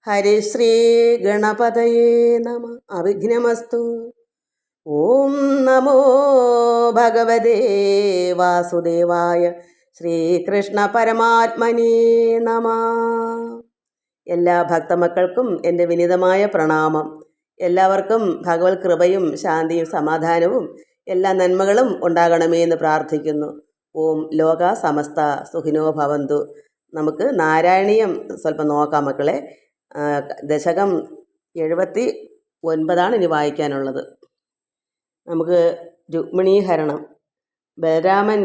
ഹരിശ്രീ ഗണപതയേ നമ. അവിഘ്നമസ്തു. ഓം നമോ ഭഗവതേ വാസുദേവായ ശ്രീകൃഷ്ണ പരമാത്മനേ നമ. എല്ലാ ഭക്തമക്കൾക്കും എൻ്റെ വിനീതമായ പ്രണാമം. എല്ലാവർക്കും ഭഗവത് കൃപയും ശാന്തിയും സമാധാനവും എല്ലാ നന്മകളും ഉണ്ടാകണമേ എന്ന് പ്രാർത്ഥിക്കുന്നു. ഓം ലോക സമസ്ത സുഖിനോ ഭവന്തു. നമുക്ക് നാരായണീയം സ്വല്പം നോക്കാം മക്കളെ. ദശകം 79 ഇനി വായിക്കാനുള്ളത്. നമുക്ക് രുക്മിണീഹരണം. ബലരാമൻ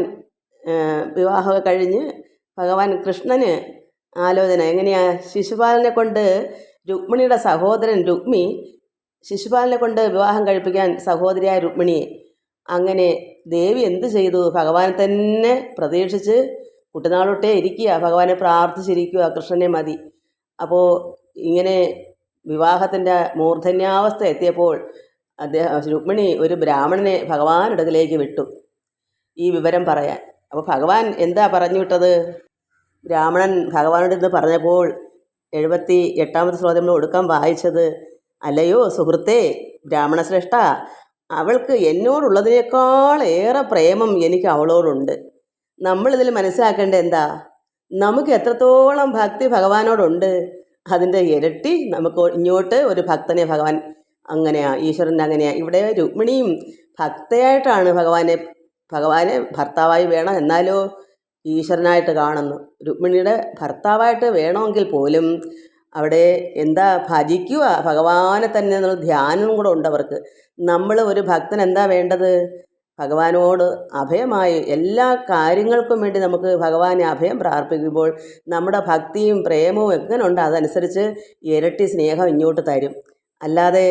വിവാഹമൊക്കെ കഴിഞ്ഞ് ഭഗവാൻ കൃഷ്ണന് ആലോചന എങ്ങനെയാ, ശിശുപാലനെ കൊണ്ട് രുക്മിണിയുടെ സഹോദരൻ രുക്മി ശിശുപാലനെ കൊണ്ട് വിവാഹം കഴിപ്പിക്കാൻ സഹോദരിയായ രുക്മിണിയെ. അങ്ങനെ ദേവി എന്ത് ചെയ്തു? ഭഗവാനെ തന്നെ പ്രതീക്ഷിച്ച് കുട്ടിനാളൊട്ടേ ഇരിക്കുക, ഭഗവാനെ പ്രാർത്ഥിച്ചിരിക്കുക, കൃഷ്ണനെ മതി. അപ്പോൾ ഇങ്ങനെ വിവാഹത്തിൻ്റെ മൂർധന്യാവസ്ഥ എത്തിയപ്പോൾ രുക്മിണി ഒരു ബ്രാഹ്മണനെ ഭഗവാന്റെ അടുക്കലേക്ക് വിട്ടു ഈ വിവരം പറയാൻ. അപ്പോൾ ഭഗവാൻ എന്താ പറഞ്ഞു വിട്ടത്? ബ്രാഹ്മണൻ ഭഗവാനോട് ഇന്ന് പറഞ്ഞപ്പോൾ 78ാമത്തെ ശ്ലോകം നമ്മൾ ഒടുക്കം വായിച്ചത്, അല്ലയോ സുഹൃത്തേ ബ്രാഹ്മണശ്രേഷ്ഠ, അവൾക്ക് എന്നോടുള്ളതിനേക്കാൾ ഏറെ പ്രേമം എനിക്ക് അവളോടുണ്ട്. നമ്മളിതിൽ മനസ്സിലാക്കേണ്ടത് എന്താ? നമുക്ക് എത്രത്തോളം ഭക്തി ഭഗവാനോടുണ്ട് അതിൻ്റെ ഇരട്ടി നമുക്ക് ഇങ്ങോട്ട് ഒരു ഭക്തനെ ഭഗവാൻ അങ്ങനെയാ, ഈശ്വരൻ അങ്ങനെയാ. ഇവിടെ രുക്മിണിയും ഭക്തയായിട്ടാണ് ഭഗവാനെ ഭർത്താവായി വേണം, എന്നാലോ ഈശ്വരനായിട്ട് കാണുന്നു. രുക്മിണിയുടെ ഭർത്താവായിട്ട് വേണമെങ്കിൽ പോലും അവിടെ എന്താ ഭജിക്കുക, ഭഗവാനെ തന്നെ എന്നുള്ള ധ്യാനം കൂടെ ഉണ്ട് അവർക്ക്. നമ്മൾ ഒരു ഭക്തൻ എന്താ വേണ്ടത്? ഭഗവാനോട് അഭയമായി എല്ലാ കാര്യങ്ങൾക്കും വേണ്ടി നമുക്ക് ഭഗവാനെ അഭയം പ്രാർത്ഥിക്കുമ്പോൾ നമ്മുടെ ഭക്തിയും പ്രേമവും എങ്ങനെയുണ്ട് അതനുസരിച്ച് ഇരട്ടി സ്നേഹം ഇങ്ങോട്ട് തരും. അല്ലാതെ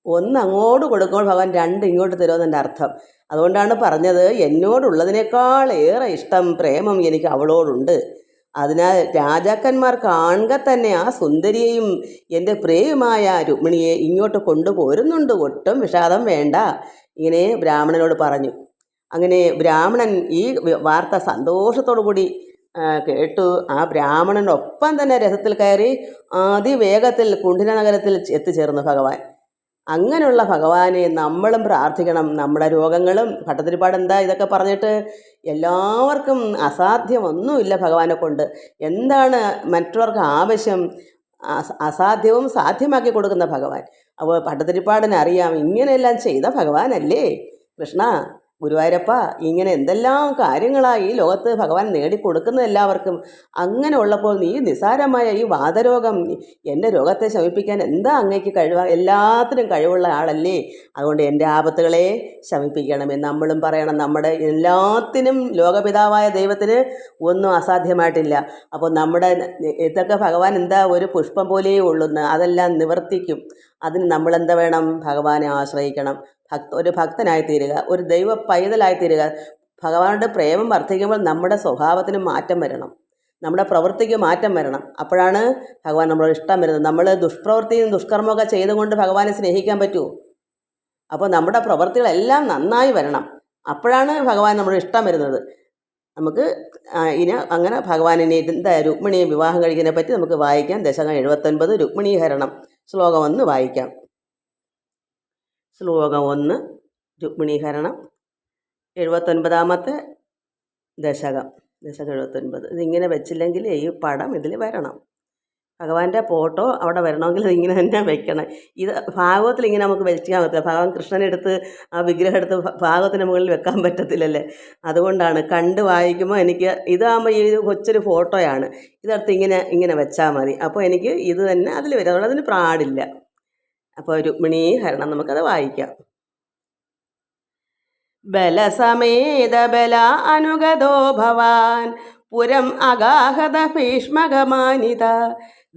ഒന്ന് അങ്ങോട്ട് കൊടുക്കുമ്പോൾ ഭഗവാൻ രണ്ട് ഇങ്ങോട്ട് തരുമെന്നെൻ്റെ അർത്ഥം. അതുകൊണ്ടാണ് പറഞ്ഞത്, എന്നോടുള്ളതിനേക്കാൾ ഏറെ ഇഷ്ടം പ്രേമം എനിക്ക് അവളോടുണ്ട്. അതിനാൽ രാജാക്കന്മാർ കാണുക തന്നെ ആ സുന്ദരിയെയും എൻ്റെ പ്രിയയുമായ രുക്മിണിയെ ഇങ്ങോട്ട് കൊണ്ടുപോരുന്നുണ്ട്, ഒട്ടും വിഷാദം വേണ്ട. ഇങ്ങനെ ബ്രാഹ്മണനോട് പറഞ്ഞു. അങ്ങനെ ബ്രാഹ്മണൻ ഈ വാർത്ത സന്തോഷത്തോടു കൂടി കേട്ടു. ആ ബ്രാഹ്മണനൊപ്പം തന്നെ രഥത്തിൽ കയറി അതിവേഗത്തിൽ കുണ്ഠിന നഗരത്തിൽ എത്തിച്ചേർന്നു ഭഗവാൻ. അങ്ങനെയുള്ള ഭഗവാനെ നമ്മളും പ്രാർത്ഥിക്കണം. നമ്മുടെ രോഗങ്ങളും ഭട്ടതിരിപ്പാട് എന്താ ഇതൊക്കെ പറഞ്ഞിട്ട് എല്ലാവർക്കും അസാധ്യമൊന്നുമില്ല ഭഗവാനെ കൊണ്ട്. എന്താണ് മറ്റവർക്ക് ആവശ്യം? അസാധ്യവും സാധ്യമാക്കി കൊടുക്കുന്ന ഭഗവാൻ. അപ്പോൾ ഭട്ടതിരിപ്പാടിന് അറിയാം, ഇങ്ങനെയെല്ലാം ചെയ്ത ഭഗവാനല്ലേ കൃഷ്ണ, ഗുരുവായൂരപ്പ, ഇങ്ങനെ എന്തെല്ലാം കാര്യങ്ങളാണ് ഈ ലോകത്ത് ഭഗവാൻ നേടിക്കൊടുക്കുന്ന എല്ലാവർക്കും. അങ്ങനെ ഉള്ളപ്പോൾ നീ നിസാരമായ ഈ വാതരോഗം, എൻ്റെ രോഗത്തെ ശമിപ്പിക്കാൻ എന്താ അങ്ങേക്ക് കഴിവ്? എല്ലാത്തിനും കഴിവുള്ള ആളല്ലേ, അതുകൊണ്ട് എൻ്റെ ആപത്തുകളെ ശമിപ്പിക്കണമെന്ന് നമ്മളും പറയണം. നമ്മുടെ എല്ലാത്തിനും ലോകപിതാവായ ദൈവത്തിന് ഒന്നും അസാധ്യമായിട്ടില്ല. അപ്പോൾ നമ്മുടെ ഇതൊക്കെ ഭഗവാൻ എന്താ ഒരു പുഷ്പം പോലെയേ ഉള്ളുന്ന്, അതെല്ലാം നിവർത്തിക്കും. അതിന് നമ്മളെന്താ വേണം? ഭഗവാനെ ആശ്രയിക്കണം. ഒരു ഭക്തനായി തീരുക, ഒരു ദൈവ പൈതലായി തീരുക. ഭഗവാനുടെ പ്രേമം വർദ്ധിക്കുമ്പോൾ നമ്മുടെ സ്വഭാവത്തിന് മാറ്റം വരണം, നമ്മുടെ പ്രവൃത്തിക്ക് മാറ്റം വരണം. അപ്പോഴാണ് ഭഗവാൻ നമ്മളോട് ഇഷ്ടം വരുന്നത്. നമ്മൾ ദുഷ്പ്രവൃത്തിയും ദുഷ്കർമ്മമൊക്കെ ചെയ്തുകൊണ്ട് ഭഗവാനെ സ്നേഹിക്കാൻ പറ്റുമോ? അപ്പോൾ നമ്മുടെ പ്രവൃത്തികളെല്ലാം നന്നായി വരണം, അപ്പോഴാണ് ഭഗവാൻ നമ്മളോട് ഇഷ്ടം വരുന്നത്. നമുക്ക് ഇനി അങ്ങനെ ഭഗവാനിനെ എന്താ രുക്മിണിയെ വിവാഹം കഴിക്കുന്നതിനെ പറ്റി നമുക്ക് വായിക്കാം. ദശകം 79 രുക്മിണീഹരണം. ശ്ലോകം 1 വായിക്കാം. ശ്ലോകം 1 രുക്മിണീഹരണം, 79ാമത്തെ ദശകം 79. ഇതിങ്ങനെ വെച്ചില്ലെങ്കിൽ ഈ പടം ഇതിൽ വരണം. ഭഗവാന്റെ ഫോട്ടോ അവിടെ വരണമെങ്കിൽ ഇതിങ്ങനെ തന്നെ വെക്കണം. ഇത് ഭാഗവത്തിൽ ഇങ്ങനെ നമുക്ക് വെക്കാൻ പറ്റില്ല. ഭഗവാൻ കൃഷ്ണനെടുത്ത് ആ വിഗ്രഹം എടുത്ത് ഭാഗവത്തിന് മുകളിൽ വെക്കാൻ പറ്റത്തില്ലല്ലേ. അതുകൊണ്ടാണ് കണ്ട് വായിക്കുമ്പോൾ എനിക്ക് ഇതാകുമ്പോൾ ഈ കൊച്ചൊരു ഫോട്ടോയാണ്, ഇതെടുത്ത് ഇങ്ങനെ വെച്ചാൽ മതി. അപ്പോൾ എനിക്ക് ഇത് തന്നെ അതിൽ വരും, അതുകൊണ്ട് അതിന് പാടില്ല. അപ്പോൾ രുക്മിണീഹരണം നമുക്കത് വായിക്കാം. ബലസമേത ബല അനുഗതോ ഭവാൻ പുരം അഗാഹത ഭീഷ്മകമാനിത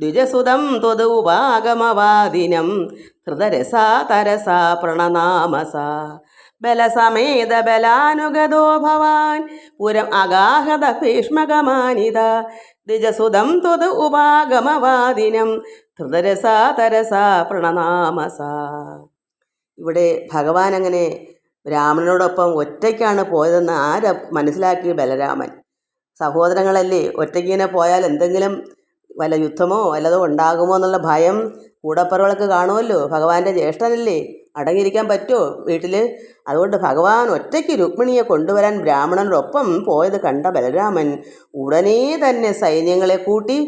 ദ്വിജസുതം ത്വദുപാഗമവാദിനം ഹൃദരസാ തരസാ പ്രണനാമസാ. ബലസമേത ബലാനുഗതോ ഭവാൻ പുരം അഗാഹത ഭീഷ്മകമാനിത ദ്വിജസുതം ത്വദ് ഉപാഗമവാദിനം ഹൃദരസാ തരസാ പ്രണനാമസാ. ഇവിടെ ഭഗവാൻ അങ്ങനെ രാമനോടൊപ്പം ഒറ്റയ്ക്കാണ് പോയതെന്ന് മനസ്സിലാക്കി ബലരാമൻ. സഹോദരങ്ങളല്ലേ, ഒറ്റയ്ക്കിങ്ങനെ പോയാൽ എന്തെങ്കിലും വല്ല യുദ്ധമോ വല്ലതോ ഉണ്ടാകുമോ എന്നുള്ള ഭയം കൂടപ്പറവൾക്ക് കാണുമല്ലോ. ഭഗവാന്റെ ജ്യേഷ്ഠനല്ലേ, അടങ്ങിയിരിക്കാൻ പറ്റുമോ വീട്ടിൽ? അതുകൊണ്ട് ഭഗവാൻ ഒറ്റയ്ക്ക് രുക്മിണിയെ കൊണ്ടുവരാൻ ബ്രാഹ്മണനോടൊപ്പം പോയത് കണ്ട ബലരാമൻ ഉടനെ തന്നെ സൈന്യങ്ങളെ കൂട്ടി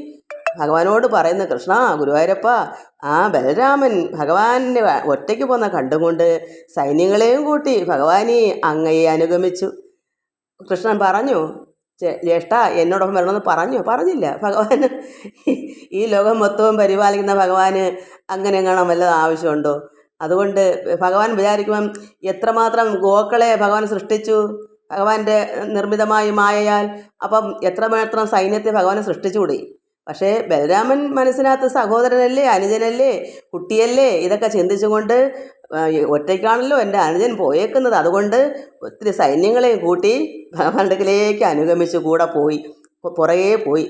ഭഗവാനോട് പറയുന്നു, കൃഷ്ണ ഗുരുവായൂരപ്പ, ആ ബലരാമൻ ഭഗവാനെ ഒറ്റയ്ക്ക് പോന്ന കണ്ടുകൊണ്ട് സൈന്യങ്ങളെയും കൂട്ടി ഭഗവാനെ അങ്ങയെ അനുഗമിച്ചു. കൃഷ്ണൻ പറഞ്ഞു, ജ്യേഷ്ഠ എന്നോടൊപ്പം വരണമെന്ന് പറഞ്ഞില്ല. ഭഗവാന് ഈ ലോകം മൊത്തവും പരിപാലിക്കുന്ന ഭഗവാന് അങ്ങനെ കാണാൻ വല്ലതും ആവശ്യമുണ്ടോ? അതുകൊണ്ട് ഭഗവാൻ വിചാരിക്കുമ്പം എത്രമാത്രം ഗോക്കളെ ഭഗവാൻ സൃഷ്ടിച്ചു ഭഗവാന്റെ നിർമ്മിതമായ മായയാൽ. അപ്പം എത്രമാത്രം സൈന്യത്തെ ഭഗവാൻ സൃഷ്ടിച്ചുകൂടി. പക്ഷേ ബലരാമൻ മനസ്സിനകത്ത് സഹോദരനല്ലേ, അനുജനല്ലേ, കുട്ടിയല്ലേ, ഇതൊക്കെ ചിന്തിച്ചുകൊണ്ട് ഒറ്റയ്ക്കാണല്ലോ എൻ്റെ അനുജൻ പോയേക്കുന്നത്, അതുകൊണ്ട് ഒത്തിരി സൈന്യങ്ങളെയും കൂട്ടി ഭഗവാന്റെ അടുക്കലേക്ക് അനുഗമിച്ച് കൂടെ പോയി, പുറകെ പോയി.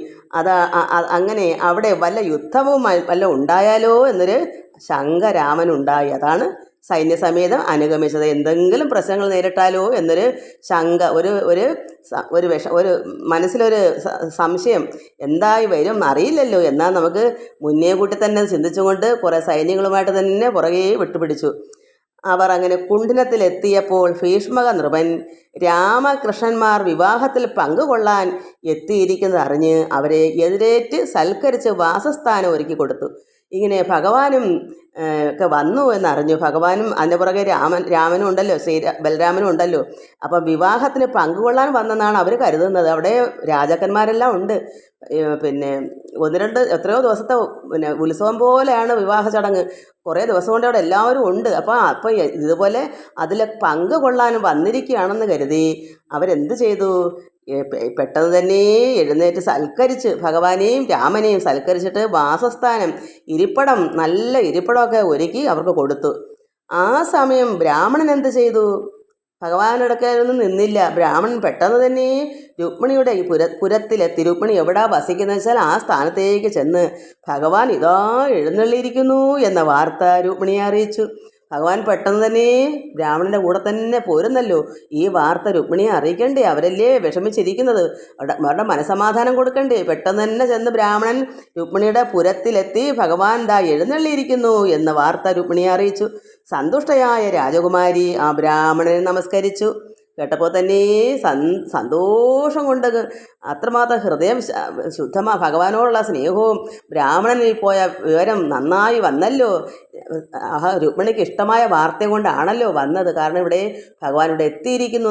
അങ്ങനെ അവിടെ വല്ല യുദ്ധവും വല്ല ഉണ്ടായാലോ എന്നൊരു ശങ്ക രാമനുണ്ടായി. അതാണ് സൈന്യസമേതം അനുഗമിച്ചത്. എന്തെങ്കിലും പ്രശ്നങ്ങൾ നേരിട്ടാലോ എന്നൊരു ശങ്ക, ഒരു മനസ്സിലൊരു സംശയം എന്തായി വരും അറിയില്ലല്ലോ. എന്നാൽ നമുക്ക് മുന്നേ കൂട്ടി തന്നെ ചിന്തിച്ചുകൊണ്ട് കുറേ സൈന്യങ്ങളുമായിട്ട് തന്നെ പുറകെ വിട്ടുപിടിച്ചു. അവർ അങ്ങനെ കുണ്ഠിനത്തിലെത്തിയപ്പോൾ ഭീഷ്മക നൃപൻ രാമകൃഷ്ണന്മാർ വിവാഹത്തിൽ പങ്കുകൊള്ളാൻ എത്തിയിരിക്കുന്നത് അറിഞ്ഞ് അവരെ എതിരേറ്റ് സൽക്കരിച്ച് വാസസ്ഥാനം ഒരുക്കി കൊടുത്തു. ഇങ്ങനെ ഭഗവാനും ഒക്കെ വന്നു എന്നറിഞ്ഞു. ഭഗവാനും അതിൻ്റെ പുറകെ രാമനും ഉണ്ടല്ലോ, ബലരാമനും ഉണ്ടല്ലോ. അപ്പം വിവാഹത്തിന് പങ്കുകൊള്ളാൻ വന്നെന്നാണ് അവർ കരുതുന്നത്. അവിടെ രാജാക്കന്മാരെല്ലാം ഉണ്ട്. പിന്നെ എത്രയോ ദിവസത്തെ ഉത്സവം പോലെയാണ് വിവാഹ ചടങ്ങ്. കുറേ ദിവസം കൊണ്ട് അവിടെ എല്ലാവരും ഉണ്ട്. അപ്പം ഇതുപോലെ അതിൽ പങ്കുകൊള്ളാൻ വന്നിരിക്കുകയാണെന്ന് കരുതി അവരെന്ത് ചെയ്തു? പെട്ടെന്ന് തന്നെ എഴുന്നേറ്റ് സൽക്കരിച്ച് ഭഗവാനെയും രാമനെയും സൽക്കരിച്ചിട്ട് വാസസ്ഥാനം, നല്ല ഇരിപ്പിടമൊക്കെ ഒരുക്കി അവർക്ക് കൊടുത്തു. ആ സമയം ബ്രാഹ്മണൻ എന്ത് ചെയ്തു? ഭഗവാനടുക്കലൊന്നും നിന്നില്ല. ബ്രാഹ്മണൻ പെട്ടെന്ന് തന്നെ രുക്മിണിയുടെ ഈ പുരത്തിലെത്തി. രുക്മിണി എവിടാ വസിക്കുന്നത് വെച്ചാൽ ആ സ്ഥാനത്തേക്ക് ചെന്ന് ഭഗവാൻ ഇതാ എഴുന്നള്ളിയിരിക്കുന്നു എന്ന വാർത്ത രുക്മിണിയെ അറിയിച്ചു. ഭഗവാൻ പെട്ടെന്ന് തന്നെ ബ്രാഹ്മണൻ്റെ കൂടെ തന്നെ പോരുന്നല്ലോ. ഈ വാർത്ത രുക്മിണിയെ അറിയിക്കണ്ടേ? അവരല്ലേ വിഷമിച്ചിരിക്കുന്നത്, അവരുടെ മനസമാധാനം കൊടുക്കണ്ടേ? പെട്ടെന്ന് തന്നെ ചെന്ന് ബ്രാഹ്മണൻ രുക്മിണിയുടെ പുരത്തിലെത്തി ഭഗവാൻ ദാ എഴുന്നള്ളിയിരിക്കുന്നു എന്ന വാർത്ത രുക്മിണിയെ അറിയിച്ചു. സന്തുഷ്ടയായ രാജകുമാരി ആ ബ്രാഹ്മണനെ നമസ്കരിച്ചു. കേട്ടപ്പോൾ തന്നെ സന്തോഷം കൊണ്ട് അത്രമാത്രം ഹൃദയം ഭഗവാനോടുള്ള സ്നേഹവും ബ്രാഹ്മണനിൽ പോയ വിവരം നന്നായി വന്നല്ലോ. രുക്മിണിക്ക് ഇഷ്ടമായ വാർത്ത കൊണ്ടാണല്ലോ വന്നത്. കാരണം ഇവിടെ ഭഗവാൻ ഇവിടെ എത്തിയിരിക്കുന്നു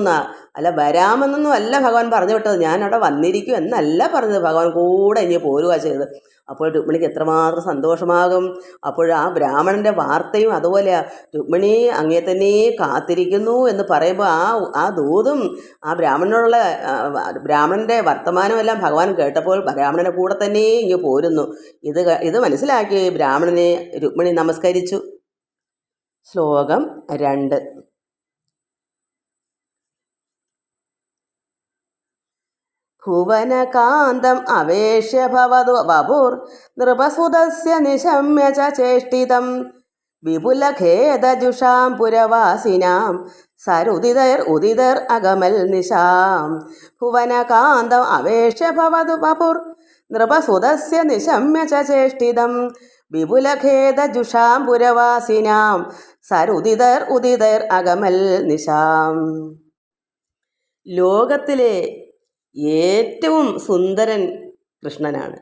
അല്ല, വരാമെന്നൊന്നും അല്ല ഭഗവാൻ പറഞ്ഞു വിട്ടത്. ഞാൻ അവിടെ വന്നിരിക്കും എന്നല്ല പറഞ്ഞത്. ഭഗവാൻ കൂടെ ഇനി പോരുക ചെയ്തത്. അപ്പോൾ രുക്മിണിക്ക് എത്രമാത്രം സന്തോഷമാകും. അപ്പോൾ ആ ബ്രാഹ്മണൻ്റെ വാർത്തയും അതുപോലെ രുക്മിണി അങ്ങേ തന്നെ കാത്തിരിക്കുന്നു എന്ന് പറയുമ്പോൾ ആ ദൂതും ആ ബ്രാഹ്മണൻ്റെ വർത്തമാനമെല്ലാം ഭഗവാൻ കേട്ടപ്പോൾ ബ്രാഹ്മണനെ കൂടെ തന്നെ ഇങ്ങ് പോരുന്നു. ഇത് മനസ്സിലാക്കി ബ്രാഹ്മണനെ രുക്മിണി നമസ്കരിച്ചു. ശ്ലോകം 2. ഭുവനകാന്തം അവേശ്യ ഭവതു വപുർ നൃപസുതസ്യ നിശമ്യ ച ചേഷ്ടിതം വിപുലഖേദജുഷാം പുരവാസിനാം സരുദിതർ അഗമൽ നിശാം. ഭുവനകാന്തം അവേശ്യ ഭവതു വപുർ നൃപസുതസ്യ നിശമ്യ ച ചേഷ്ടിതം വിപുലഖേദജുഷാം പുരവാസിനാം സരുദിതർ അഗമൽ നിശാം. ലോകത്തിലെ ഏറ്റവും സുന്ദരൻ കൃഷ്ണനാണ്,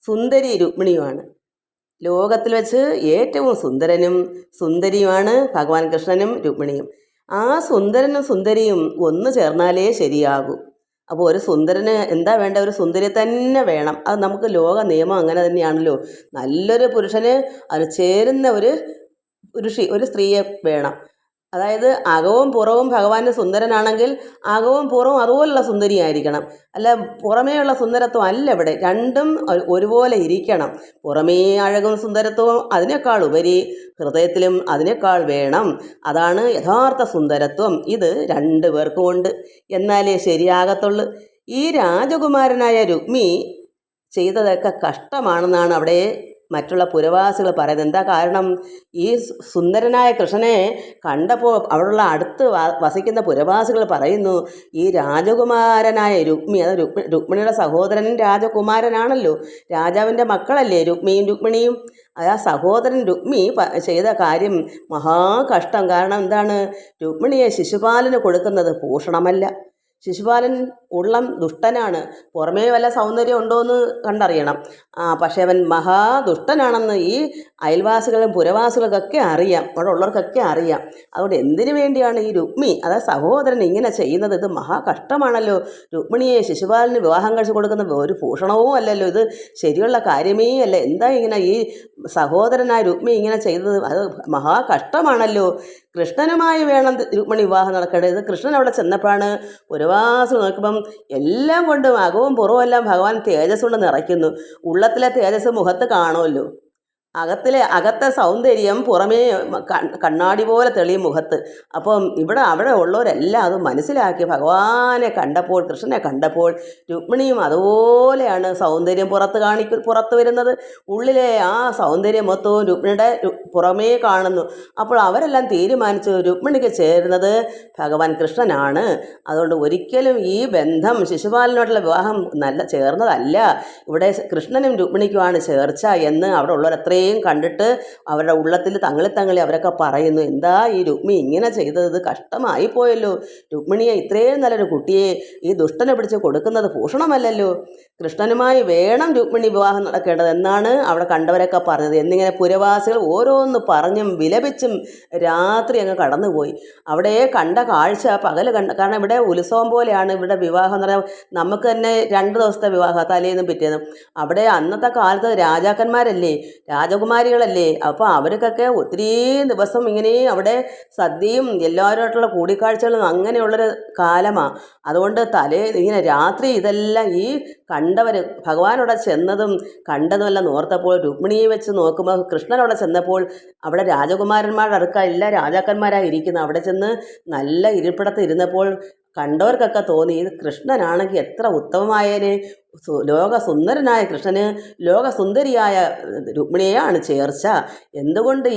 സുന്ദരി രുക്മിണിയുമാണ്. ലോകത്തിൽ വെച്ച് ഏറ്റവും സുന്ദരനും സുന്ദരിയുമാണ് ഭഗവാൻ കൃഷ്ണനും രുക്മിണിയും. ആ സുന്ദരനും സുന്ദരിയും ഒന്ന് ചേർന്നാലേ ശരിയാകൂ. അപ്പോൾ ഒരു സുന്ദരന് എന്താ വേണ്ട? ഒരു സുന്ദരി തന്നെ വേണം. അത് നമുക്ക് ലോക നിയമം അങ്ങനെ തന്നെയാണല്ലോ. നല്ലൊരു പുരുഷന് അതിന് ചേരുന്ന ഒരു സ്ത്രീയെ വേണം. അതായത് അകവും പുറവും ഭഗവാന് സുന്ദരനാണെങ്കിൽ അകവും പുറവും അതുപോലുള്ള സുന്ദരിയായിരിക്കണം. അല്ല, പുറമേയുള്ള സുന്ദരത്വം അല്ല ഇവിടെ. രണ്ടും ഒരുപോലെ ഇരിക്കണം. പുറമേ അഴകും സുന്ദരത്വവും അതിനേക്കാൾ ഉപരി ഹൃദയത്തിലും അതിനേക്കാൾ വേണം. അതാണ് യഥാർത്ഥ സുന്ദരത്വം. ഇത് 2 പേർക്കും ഉണ്ട്, എന്നാലേ ശരിയാകത്തുള്ളൂ. ഈ രാജകുമാരനായ രുക്മി ചെയ്തതൊക്കെ കഷ്ടമാണെന്നാണ് അവിടെ മറ്റുള്ള പുരവാസികൾ പറയുന്നത്. എന്താ കാരണം? ഈ സുന്ദരനായ കൃഷ്ണനെ കണ്ടപ്പോൾ അവിടെയുള്ള അടുത്ത് വസിക്കുന്ന പുരവാസികൾ പറയുന്നു, ഈ രാജകുമാരനായ രുക്മി, അത് രുക്മിണിയുടെ സഹോദരൻ രാജകുമാരനാണല്ലോ, രാജാവിൻ്റെ മക്കളല്ലേ രുക്മിണിയും. ആ സഹോദരൻ രുക്മി ചെയ്ത കാര്യം മഹാകഷ്ടം. കാരണം എന്താണ്? രുക്മിണിയെ ശിശുപാലന് കൊടുക്കുന്നത് ഭൂഷണമല്ല. ശിശുപാലൻ ഉള്ളം ദുഷ്ടനാണ്. പുറമേ വല്ല സൗന്ദര്യം ഉണ്ടോ എന്ന് കണ്ടറിയണം. പക്ഷേ അവൻ മഹാദുഷ്ടനാണെന്ന് ഈ അയൽവാസികളും പുരവാസികൾക്കൊക്കെ അറിയാം, അവിടെ ഉള്ളവർക്കൊക്കെ അറിയാം. അതുകൊണ്ട് എന്തിനു വേണ്ടിയാണ് ഈ രുക്മി, അതായത് സഹോദരൻ ഇങ്ങനെ ചെയ്യുന്നത്? ഇത് മഹാകഷ്ടമാണല്ലോ. രുക്മിണിയെ ശിശുപാലന് വിവാഹം കഴിച്ച് കൊടുക്കുന്ന ഒരു ഭൂഷണവും അല്ലല്ലോ, ഇത് ശരിയുള്ള കാര്യമേ അല്ല. എന്താ ഇങ്ങനെ ഈ സഹോദരനായ രുക്മി ഇങ്ങനെ ചെയ്തത്? അത് മഹാകഷ്ടമാണല്ലോ. കൃഷ്ണനുമായി വേണം രുക്മിണി വിവാഹം നടക്കേണ്ടത്. ഇത് കൃഷ്ണൻ അവിടെ ചെന്നപ്പോഴാണ് പുരവാസികൾ നോക്കുമ്പം എല്ലാം കൊണ്ടും അകവും പുറവും എല്ലാം ഭഗവാൻ തേജസ് കൊണ്ട് നിറയ്ക്കുന്നു. ഉള്ളത്തിലെ തേജസ് മുഖത്ത് കാണുമല്ലോ. അകത്തെ സൗന്ദര്യം പുറമേ കണ്ണാടി പോലെ തെളിയും മുഖത്ത്. അപ്പം അവിടെ ഉള്ളവരെല്ലാം അത് മനസ്സിലാക്കി. ഭഗവാനെ കണ്ടപ്പോൾ, കൃഷ്ണനെ കണ്ടപ്പോൾ രുക്മിണിയും അതുപോലെയാണ് സൗന്ദര്യം പുറത്ത് വരുന്നത്. ഉള്ളിലെ ആ സൗന്ദര്യം മൊത്തവും രുക്മിണിയുടെ പുറമേ കാണുന്നു. അപ്പോൾ അവരെല്ലാം തീരുമാനിച്ചു, രുക്മിണിക്ക് ചേരുന്നത് ഭഗവാൻ കൃഷ്ണനാണ്. അതുകൊണ്ട് ഒരിക്കലും ഈ ബന്ധം ശിശുപാലനോടുള്ള വിവാഹം ചേർന്നതല്ല, ഇവിടെ കൃഷ്ണനും രുക്മിണിക്കുമാണ് ചേർച്ച എന്ന് അവിടെ ഉള്ളവരത്രയും കണ്ടിട്ട് അവരുടെ ഉള്ളത്തിൽ തങ്ങളി അവരൊക്കെ പറയുന്നു, എന്താ ഈ രുക്മി ഇങ്ങനെ ചെയ്തത്? കഷ്ടമായി പോയല്ലോ. രുക്മിണിയെ ഇത്രയും നല്ലൊരു കുട്ടിയെ ഈ ദുഷ്ടനെ പിടിച്ച് കൊടുക്കുന്നത് ഭൂഷണമല്ലല്ലോ. കൃഷ്ണനുമായി വേണം രുക്മിണി വിവാഹം നടക്കേണ്ടത് എന്നാണ് അവിടെ കണ്ടവരൊക്കെ പറഞ്ഞത്. എന്നിങ്ങനെ പുരവാസികൾ ഓരോന്ന് പറഞ്ഞും വിലപിച്ചും രാത്രി അങ്ങ് കടന്നുപോയി. അവിടെ കണ്ട കാഴ്ച പകൽ കണ്ട, കാരണം ഇവിടെ ഉത്സവം പോലെയാണ് ഇവിടെ വിവാഹം എന്ന് പറഞ്ഞാൽ. നമുക്ക് തന്നെ 2 ദിവസത്തെ വിവാഹം, തലേന്നും പിറ്റേന്നും. അവിടെ അന്നത്തെ കാലത്ത് രാജാക്കന്മാരല്ലേ, രാജകുമാരികളല്ലേ, അപ്പോൾ അവർക്കൊക്കെ ഒത്തിരി ദിവസം ഇങ്ങനെ അവിടെ സദ്യയും എല്ലാവരുമായിട്ടുള്ള കൂടിക്കാഴ്ചകളും അങ്ങനെയുള്ളൊരു കാലമാണ്. അതുകൊണ്ട് ഇങ്ങനെ രാത്രി ഇതെല്ലാം ഈ കണ്ടവർ ഭഗവാനോടെ ചെന്നതും കണ്ടതുമെല്ലാം ഓർത്തപ്പോൾ, രുക്മിണിയെ വെച്ച് നോക്കുമ്പോൾ കൃഷ്ണനോടെ ചെന്നപ്പോൾ അവിടെ രാജകുമാരന്മാരുടെ അടുക്ക എല്ലാ രാജാക്കന്മാരായി ഇരിക്കുന്നു. അവിടെ ചെന്ന് നല്ല ഇരിപ്പിടത്ത് ഇരുന്നപ്പോൾ കണ്ടവർക്കൊക്കെ തോന്നി, ഇത് കൃഷ്ണനാണെങ്കിൽ എത്ര ഉത്തമമായതിന്. ലോകസുന്ദരനായ കൃഷ്ണന് ലോകസുന്ദരിയായ രുക്മിണിയെയാണ് ചേർച്ച. എന്തുകൊണ്ട്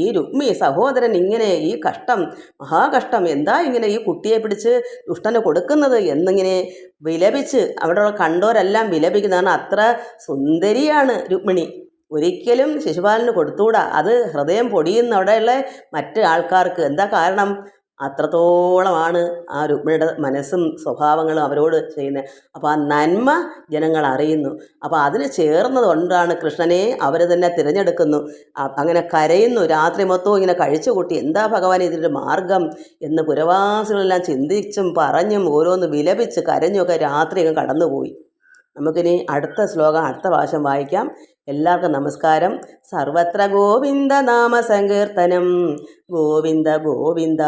ഈ രുക്മി സഹോദരൻ ഇങ്ങനെ ഈ കഷ്ടം, മഹാകഷ്ടം, എന്താ ഇങ്ങനെ ഈ കുട്ടിയെ പിടിച്ച് ദുഷ്ടന് കൊടുക്കുന്നത് എന്നിങ്ങനെ വിലപിച്ച് അവിടെ കണ്ടവരെല്ലാം വിലപിക്കുന്നതാണ്. അത്ര സുന്ദരിയാണ് രുക്മിണി. ഒരിക്കലും ശിശുപാലന് കൊടുത്തുകൂടാ. അത് ഹൃദയം പൊടിയുന്ന അവിടെയുള്ള മറ്റ് ആൾക്കാർക്ക്. എന്താ കാരണം? അത്രത്തോളമാണ് ആ രുക്മിണിയുടെ മനസ്സും സ്വഭാവങ്ങളും അവരോട് ചെയ്യുന്നത്. അപ്പോൾ ആ നന്മ ജനങ്ങൾ അറിയുന്നു. അപ്പോൾ അതിന് ചേർന്നത് കൊണ്ടാണ് കൃഷ്ണനെ അവർ തന്നെ തിരഞ്ഞെടുക്കുന്നു. അങ്ങനെ കരയുന്നു. രാത്രി മൊത്തവും ഇങ്ങനെ കഴിച്ചു കൂട്ടി. എന്താ ഭഗവാൻ ഇതിൻ്റെ മാർഗം എന്ന് പുരവാസികളെല്ലാം ചിന്തിച്ചും പറഞ്ഞും ഓരോന്ന് വിലപിച്ച് കരഞ്ഞൊക്കെ രാത്രി അങ്ങ് കടന്നുപോയി. നമുക്കിനി അടുത്ത ശ്ലോകം അടുത്ത പ്രാവശ്യം വായിക്കാം. എല്ലാവർക്കും നമസ്കാരം. സർവത്ര ഗോവിന്ദ നാമ സങ്കീർത്തനം. ഗോവിന്ദ ഗോവിന്ദ.